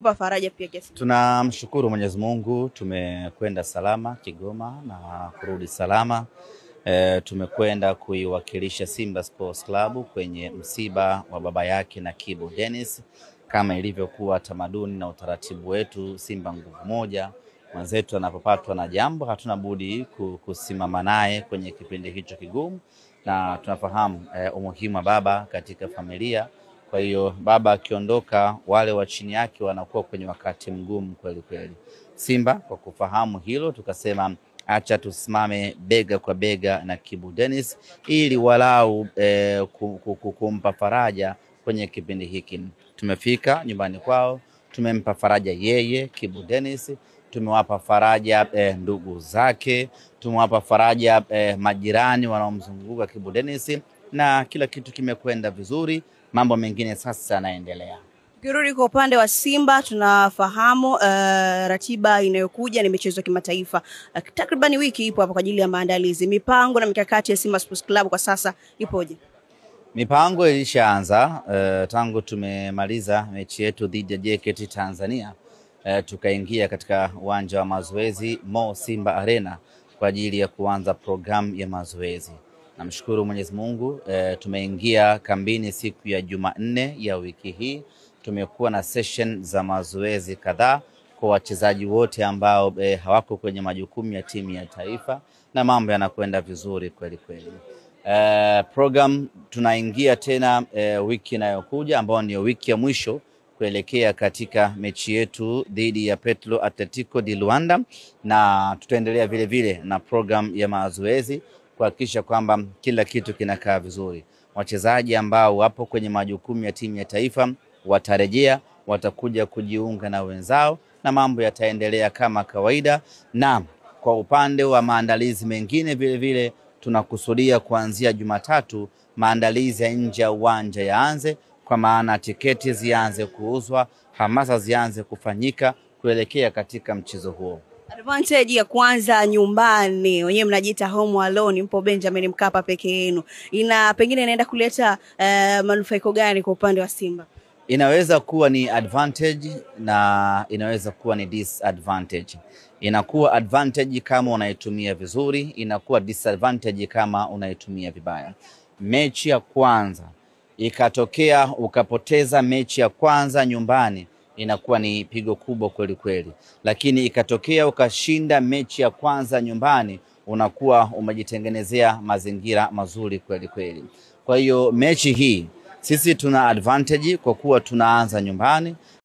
Faraja pia kiasi. Tunamshukuru Mwenyezi Mungu, tumekwenda salama Kigoma na kurudi salama. Tumekwenda kuiwakilisha Simba Sports Club kwenye msiba wa baba yake Nakibu Dennis, kama ilivyokuwa tamaduni na utaratibu wetu. Simba nguvu moja, mwenzetu anapopatwa na jambo hatuna budi kusimama naye kwenye kipindi hicho kigumu, na tunafahamu umuhimu wa baba katika familia. Kwa hiyo baba akiondoka, wale wa chini yake wanakuwa kwenye wakati mgumu kweli kweli. Simba kwa kufahamu hilo, tukasema acha tusimame bega kwa bega na Kibu Dennis ili walau kumpa faraja kwenye kipindi hiki. Tumefika nyumbani kwao, tumempa faraja yeye Kibu Dennis, tumewapa faraja ndugu zake, tumewapa faraja majirani wanaomzunguka Kibu Dennis, na kila kitu kimekwenda vizuri. Mambo mengine sasa yanaendelea. Kirudi kwa upande wa Simba, tunafahamu ratiba inayokuja ni michezo ya kimataifa. Takriban wiki ipo hapo kwa ajili ya maandalizi. Mipango na mikakati ya Simba Sports Club kwa sasa ipoje? Mipango ilishaanza tangu tumemaliza mechi yetu dhidi ya JKT Tanzania. Tukaingia katika uwanja wa mazoezi Mo Simba Arena kwa ajili ya kuanza programu ya mazoezi. Namshukuru Mwenyezi Mungu, tumeingia kambini siku ya Jumanne ya wiki hii. Tumekuwa na session za mazoezi kadhaa kwa wachezaji wote ambao hawako kwenye majukumu ya timu ya taifa, na mambo yanakwenda vizuri kweli kweli. Program tunaingia tena wiki inayokuja, ambao ni wiki ya mwisho kuelekea katika mechi yetu dhidi ya Petro Atletico di Luanda, na tutaendelea vile vile na program ya mazoezi kuhakikisha kwamba kila kitu kinakaa vizuri. Wachezaji ambao wapo kwenye majukumu ya timu ya taifa watarejea, watakuja kujiunga na wenzao, na mambo yataendelea kama kawaida. Na kwa upande wa maandalizi mengine vile vile tunakusudia kuanzia Jumatatu maandalizi ya nje ya uwanja yaanze, kwa maana tiketi zianze kuuzwa, hamasa zianze kufanyika kuelekea katika mchezo huo. Advantage ya kwanza nyumbani, wenyewe mnajiita home alone, mpo Benjamin Mkapa peke yenu. Pengine inaenda kuleta manufaiko gani kwa upande wa Simba? Inaweza kuwa ni advantage na inaweza kuwa ni disadvantage. Inakuwa advantage kama unaitumia vizuri, inakuwa disadvantage kama unaitumia vibaya. Mechi ya kwanza ikatokea ukapoteza mechi ya kwanza nyumbani, inakuwa ni pigo kubwa kweli kweli. Lakini ikatokea ukashinda mechi ya kwanza nyumbani, unakuwa umejitengenezea mazingira mazuri kweli kweli. Kwa hiyo mechi hii sisi tuna advantage kwa kuwa tunaanza nyumbani,